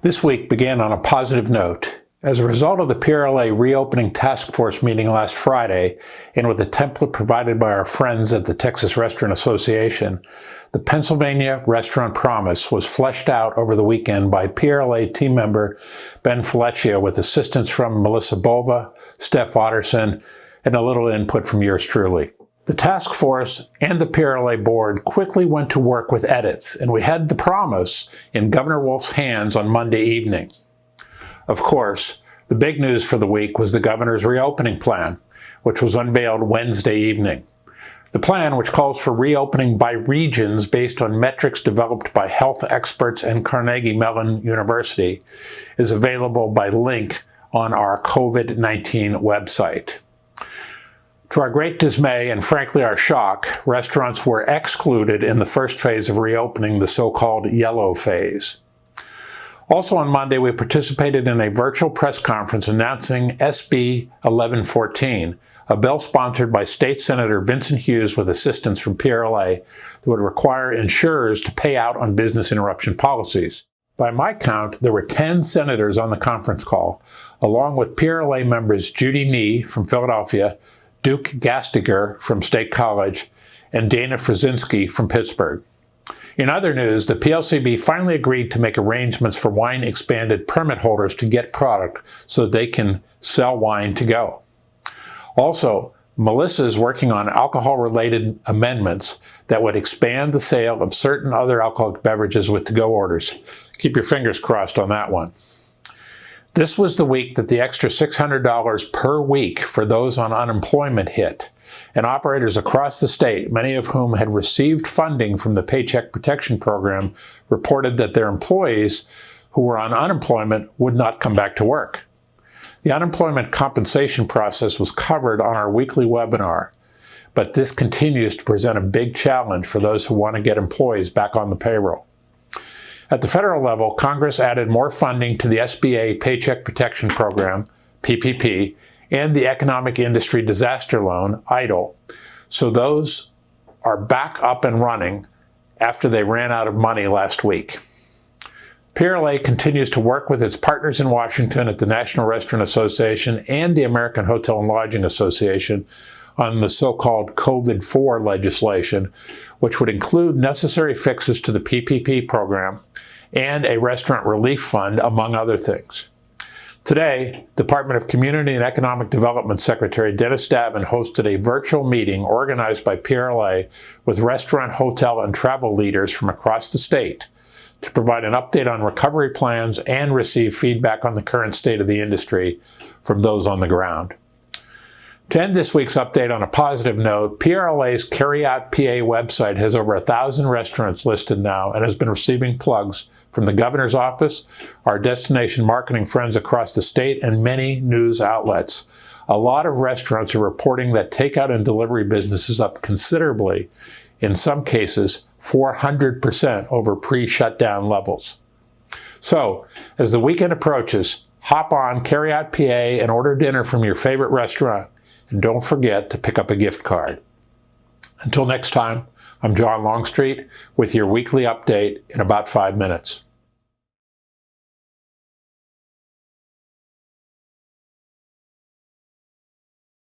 This week began on a positive note. As a result of the PRLA reopening task force meeting last Friday, and with the template provided by our friends at the Texas Restaurant Association, the Pennsylvania Restaurant Promise was fleshed out over the weekend by PRLA team member Ben Fleccia with assistance from Melissa Bova, Steph Otterson, and a little input from yours truly. The task force and the PRLA board quickly went to work with edits, and we had the promise in Governor Wolf's hands on Monday evening. Of course, the big news for the week was the governor's reopening plan, which was unveiled Wednesday evening. The plan, which calls for reopening by regions based on metrics developed by health experts and Carnegie Mellon University, is available by link on our COVID-19 website. To our great dismay and frankly our shock, restaurants were excluded in the first phase of reopening, the so-called yellow phase. Also on Monday, we participated in a virtual press conference announcing SB 1114, a bill sponsored by State Senator Vincent Hughes with assistance from PRLA that would require insurers to pay out on business interruption policies. By my count, there were 10 senators on the conference call, along with PRLA members Judy Nee from Philadelphia, Duke Gastiger from State College, and Dana Frazinski from Pittsburgh. In other news, the PLCB finally agreed to make arrangements for wine expanded permit holders to get product so that they can sell wine to go. Also, Melissa is working on alcohol-related amendments that would expand the sale of certain other alcoholic beverages with to-go orders. Keep your fingers crossed on that one. This was the week that the extra $600 per week for those on unemployment hit, and operators across the state, many of whom had received funding from the Paycheck Protection Program, reported that their employees who were on unemployment would not come back to work. The unemployment compensation process was covered on our weekly webinar, but this continues to present a big challenge for those who want to get employees back on the payroll. At the federal level, Congress added more funding to the SBA Paycheck Protection Program, PPP, and the Economic Industry Disaster Loan, EIDL. So those are back up and running after they ran out of money last week. PRLA continues to work with its partners in Washington at the National Restaurant Association and the American Hotel and Lodging Association on the so-called COVID-4 legislation, which would include necessary fixes to the PPP program and a restaurant relief fund, among other things. Today, Department of Community and Economic Development Secretary Dennis Davin hosted a virtual meeting organized by PRLA with restaurant, hotel, and travel leaders from across the state to provide an update on recovery plans and receive feedback on the current state of the industry from those on the ground. To end this week's update on a positive note, PRLA's Carryout PA website has over 1,000 restaurants listed now and has been receiving plugs from the governor's office, our destination marketing friends across the state, and many news outlets. A lot of restaurants are reporting that takeout and delivery business is up considerably, in some cases 400% over pre-shutdown levels. So, as the weekend approaches, hop on Carryout PA and order dinner from your favorite restaurant. And don't forget to pick up a gift card. Until next time, I'm John Longstreet with your weekly update in about 5 minutes.